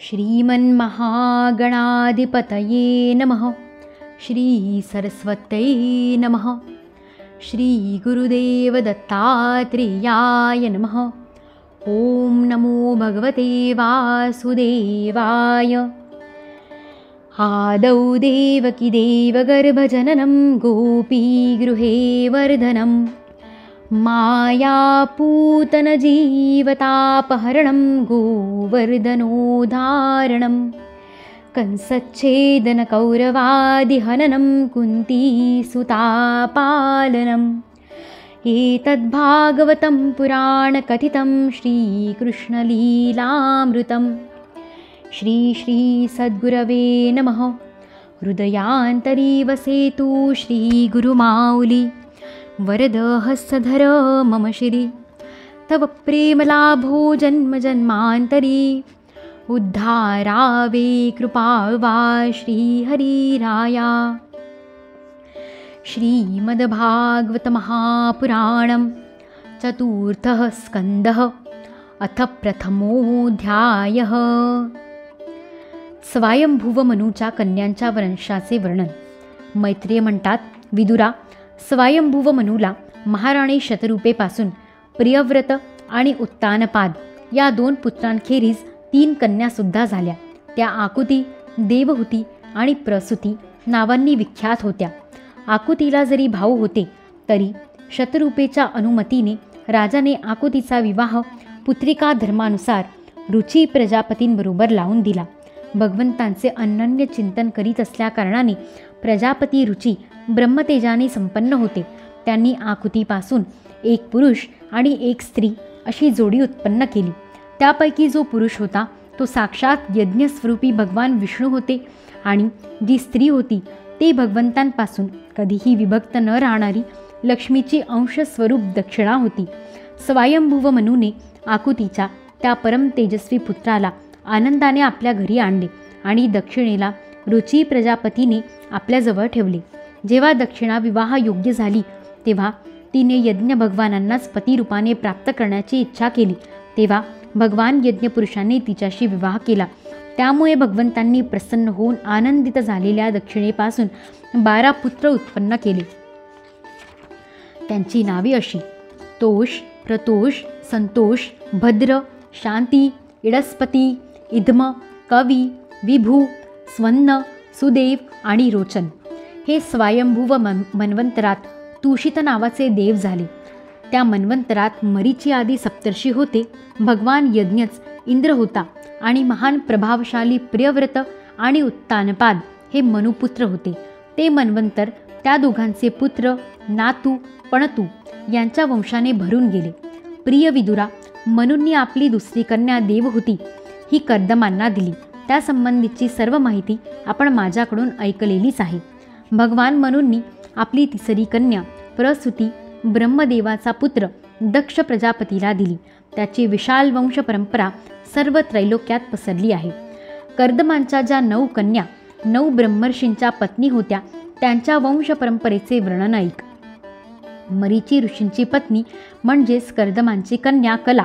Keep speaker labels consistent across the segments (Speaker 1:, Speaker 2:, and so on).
Speaker 1: श्रीमन्महागणाधिपतये नमः। श्री सरस्वत्यै नमः। श्री गुरुदेव दत्तात्रेयाय नमः। ओम नमो भगवते वासुदेवाय। आदौ देवकी देवगर्भजननं गोपीगृहे वर्धनं मायापूतनजीवतापहरणं गोवर्धनोद्धारणं कंसच्छेदनकौरवादिहननं कुन्तीसुतापालनम् एतद्भागवतं पुराणकथितं श्रीकृष्णलीलामृतं। श्री श्री सद्गुरवे नमः। हृदयान्तरी वसेतु श्रीगुरुमाऊली वरद हस्तधर मम शिरी। तव प्रेमलाभो जन्मजन्मान्तरी उद्धारावे कृपावा श्रीहरिराया। श्रीमद्भागवतमहापुराणं चतुर्थः स्कन्धः अथ प्रथमोऽध्यायः। स्वयंभुव मनूच्या कन्यांच्या वंशाचे वर्णन। मैत्रेय म्हणतात, विदुरा, स्वयंभुव मनूला महाराणी शतरूपेपासून प्रियव्रत आणि उत्तानपाद या 2 पुत्रांखेरीज 3 कन्यासुद्धा झाल्या. त्या आकुती, देवहूती आणि प्रसूती नावांनी विख्यात होत्या. आकुतीला जरी भाऊ होते तरी शतरूपेच्या अनुमतीने राजाने आकुतीचा विवाह पुत्रिका धर्मानुसार रुची प्रजापतींबरोबर लावून दिला. भगवंतांचे अनन्य चिंतन करीत असल्याकारणाने प्रजापती रुची ब्रह्मतेजाने संपन्न होते. त्यांनी आकुतीपासून 1 पुरुष आणि 1 स्त्री अशी जोडी उत्पन्न केली. त्यापैकी जो पुरुष होता तो साक्षात यज्ञस्वरूपी भगवान विष्णू होते आणि जी स्त्री होती ते भगवंतांपासून कधीही विभक्त न राहणारी लक्ष्मीची अंशस्वरूप दक्षिणा होती. स्वयंभुव मनूने आकुतीच्या त्या परम तेजस्वी पुत्राला आनंदाने आपल्या घरी आणले आणि दक्षिणेला रुची प्रजापतीने आपल्याजवळ ठेवले. जेव्हा दक्षिणा विवाह योग्य झाली तेव्हा तिने यज्ञ भगवानांनाच पतिरूपाने प्राप्त करण्याची इच्छा केली. तेव्हा भगवान यज्ञपुरुषांनी तिच्याशी विवाह केला. त्यामुळे भगवंतांनी प्रसन्न होऊन आनंदित झालेल्या दक्षिणेपासून 12 पुत्र उत्पन्न केले. त्यांची नावे अशी: तोष, प्रतोष, संतोष, भद्र, शांती, इडस्पती, इद्म, कवी, विभू, स्वन्न, सुदेव आणि रोचन. हे स्वयंभुव मन्वंतरात तुषित नावाचे देव झाले. त्या मन्वंतरात मरीची आदी सप्तर्षी होते. भगवान यज्ञच इंद्र होता आणि महान प्रभावशाली प्रियव्रत आणि उत्तानपाद हे मनुपुत्र होते. ते मन्वंतर त्या दोघांचे पुत्र नातू, पणतू यांच्या वंशाने भरून गेले. प्रिय विदुरा, मनूंनी आपली दुसरी कन्या देवहूती ही कर्दमांना दिली. त्यासंबंधीची सर्व माहिती आपण माझ्याकडून ऐकलेलीच आहे. भगवान मनूंनी आपली तिसरी कन्या प्रसूती ब्रह्मदेवाचा पुत्र दक्ष प्रजापतीला दिली. त्याची विशाल वंश परंपरा सर्व त्रैलोक्यात पसरली आहे. कर्दमांच्या ज्या 9 कन्या 9 ब्रह्मर्षींच्या पत्नी होत्या त्यांच्या वंश परंपरेचे वर्णन ऐक. मरीची ऋषींची पत्नी म्हणजेच कर्दमांची कन्या कला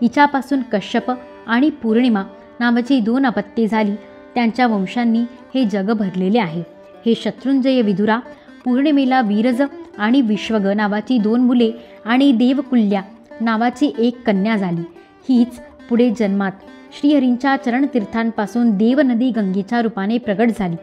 Speaker 1: हिच्यापासून कश्यप आणि पूर्णिमा नावाची 2 अपत्ये झाली. त्यांच्या वंशांनी हे जग भरलेले आहे. हे शत्रुंजय विदुरा, पूर्णिमेला वीरज आणि विश्वग नावाची 2 मुले आणि देवकुल्या नावाची 1 कन्या झाली. हीच पुढे जन्मात श्रीहरींच्या चरणतीर्थांपासून देवनदी गंगेच्या रूपाने प्रगट झाली.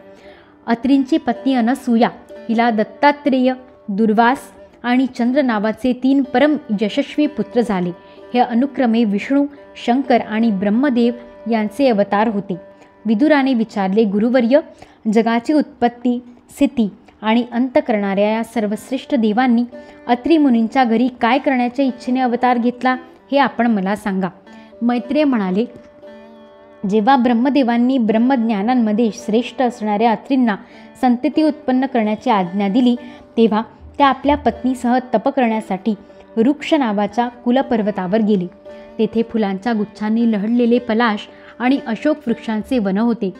Speaker 1: अत्रींची पत्नी अनसूया हिला दत्तात्रेय, दुर्वास आणि चंद्र नावाचे 3 परम यशस्वी पुत्र झाले. हे अनुक्रमे विष्णू, शंकर आणि ब्रह्मदेव यांचे अवतार होते. विदुराने विचारले, गुरुवर्य, जगाची उत्पत्ती, स्थिती आणि अंत करणाऱ्या या सर्वश्रेष्ठ देवांनी अत्री मुनींच्या घरी काय करण्याच्या इच्छेने अवतार घेतला हे आपण मला सांगा. मैत्रेय म्हणाले, जेव्हा ब्रह्मदेवांनी ब्रह्मज्ञानांमध्ये श्रेष्ठ असणाऱ्या अत्रींना संतती उत्पन्न करण्याची आज्ञा दिली तेव्हा त्या आपल्या पत्नीसह तप करण्यासाठी वृक्ष नावाच्या कुलपर्वतावर गेले. तेथे फुलांच्या गुच्छांनी लहडलेले पलाश आणि अशोक वृक्षांचे वन होते.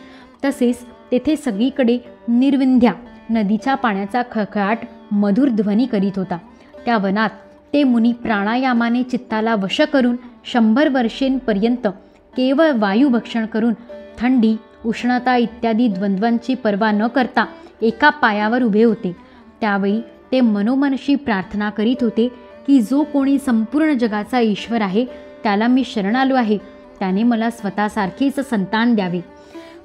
Speaker 1: तसेच तेथे सगळीकडे निर्विंध्या नदीच्या पाण्याचा खळखळाट मधुर ध्वनी करीत होता. त्या वनात ते मुनी प्राणायामाने चित्ताला वश करून 100 वर्षेंपर्यंत केवळ वायुभक्षण करून थंडी, उष्णता इत्यादी द्वंद्वांची पर्वा न करता एका पायावर उभे होते. त्यावेळी ते मनोमनशी प्रार्थना करीत होते की जो कोणी संपूर्ण जगाचा ईश्वर आहे त्याला मी शरण आलो आहे, त्याने मला स्वतःसारखेच संतान द्यावे.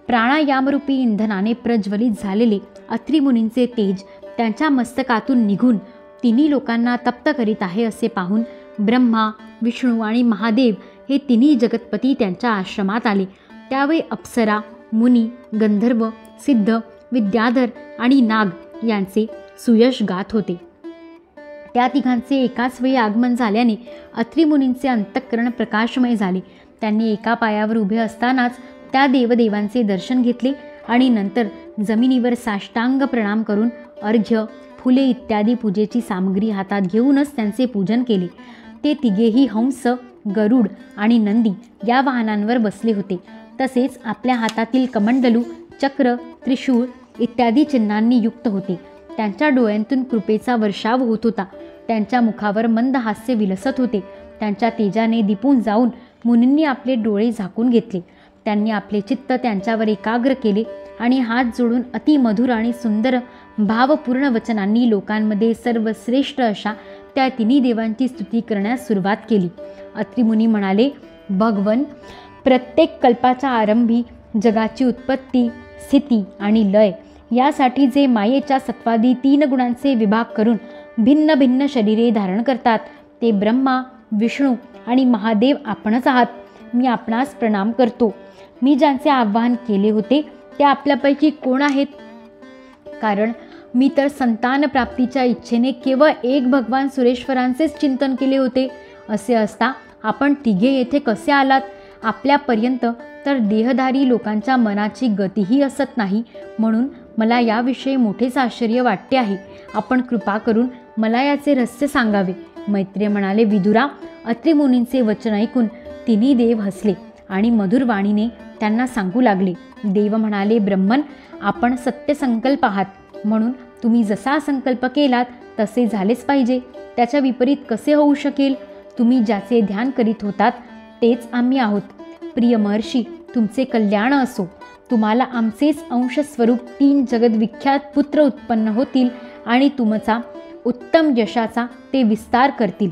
Speaker 1: प्राणायामरूपी इंधनाने प्रज्वलित झालेले अत्रि मुनींचे तेज त्यांच्या मस्तकातून निघून तिन्ही लोकांना तप्त करीत आहे असे पाहून ब्रह्मा, विष्णू आणि महादेव हे तिन्ही जगतपती त्यांच्या आश्रमात आले. त्यावेळी अप्सरा, मुनी, गंधर्व, सिद्ध, विद्याधर आणि नाग यांचे सुयश गात होते. त्या तिघांचे एकाच वेळी आगमन झाल्याने अत्रि मुनींचे अंतःकरण प्रकाशमय झाले. त्यांनी एका पायावर उभे असतानाच त्या देवदेवांचे दर्शन घेतले आणि नंतर जमिनीवर साष्टांग प्रणाम करून अर्घ्य, फुले इत्यादी पूजेची सामग्री हातात घेऊनच त्यांचे पूजन केले. ते तिघेही हंस, गरुड आणि नंदी या वाहनांवर बसले होते. तसेच आपल्या हातातील कमंडलू, चक्र, त्रिशूळ इत्यादी चिन्हांनी युक्त होते. त्यांच्या डोळ्यांतून कृपेचा वर्षाव होत होता. त्यांच्या मुखावर मंद हास्य विलसत होते. त्यांच्या तेजाने दिपून जाऊन मुनींनी आपले डोळे झाकून घेतले. त्यांनी आपले चित्त त्यांच्यावर एकाग्र केले आणि हात जोडून अतिमधुर आणि सुंदर भावपूर्ण वचनांनी लोकांमध्ये सर्वश्रेष्ठ अशा त्या तिन्ही देवांची स्तुती करण्यास सुरुवात केली. अत्रि मुनी म्हणाले, भगवन, प्रत्येक कल्पाच्या आरंभी जगाची उत्पत्ती, स्थिती आणि लय यासाठी जे मायेच्या सत्वादी 3 गुणांचे विभाग करून भिन्न भिन्न शरीरे धारण करतात ते ब्रह्मा, विष्णू आणि महादेव आपणच आहात. मी आपणास प्रणाम करतो. मी ज्यांचे आवाहन केले होते ते आपल्यापैकी कोण आहेत? कारण मी तर संतान प्राप्तीच्या इच्छेने केवळ एक भगवान सुरेश्वरांचेच चिंतन केले होते. असे असता आपण तिघे येथे कसे आलात? आपल्यापर्यंत तर देहधारी लोकांच्या मनाची गतीही असत नाही, म्हणून मला याविषयी मोठेच आश्चर्य वाटते आहे. आपण कृपा करून मला याचे रहस्य सांगावे. मैत्रेय म्हणाले, विदुरा, अत्रि मुनींचे वचन ऐकून तिन्ही देव हसले आणि मधुर वाणीने त्यांना सांगू लागले. देव म्हणाले, ब्रह्मन, आपण सत्यसंकल्प आहात, म्हणून तुम्ही जसा संकल्प केलात तसे झालेच पाहिजे. त्याच्या विपरीत कसे होऊ शकेल? तुम्ही ज्याचे ध्यान करीत होतात तेच आम्ही आहोत. प्रिय महर्षी, तुमचे कल्याण असो. तुम्हाला आमचेच अंशस्वरूप 3 जगद्विख्यात पुत्र उत्पन्न होतील आणि तुमचा उत्तम यशाचा ते विस्तार करतील.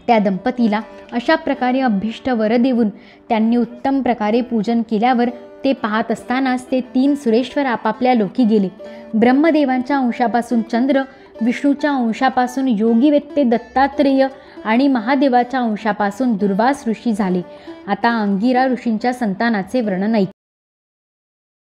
Speaker 1: त्या दंपतीला अशा प्रकारे अभीष्ट वर देऊन त्यांनी उत्तम प्रकारे पूजन केल्यावर ते पाहत असतानाच ते 3 सुरेश्वर आपापल्या लोकी गेले. ब्रह्मदेवांच्या अंशापासून चंद्र, विष्णूच्या अंशापासून योगीवेत्ते दत्तात्रेय आणि महादेवाच्या अंशापासून दुर्वास ऋषी झाले. आता अंगिरा ऋषींच्या संतानाचे वर्णन ऐक.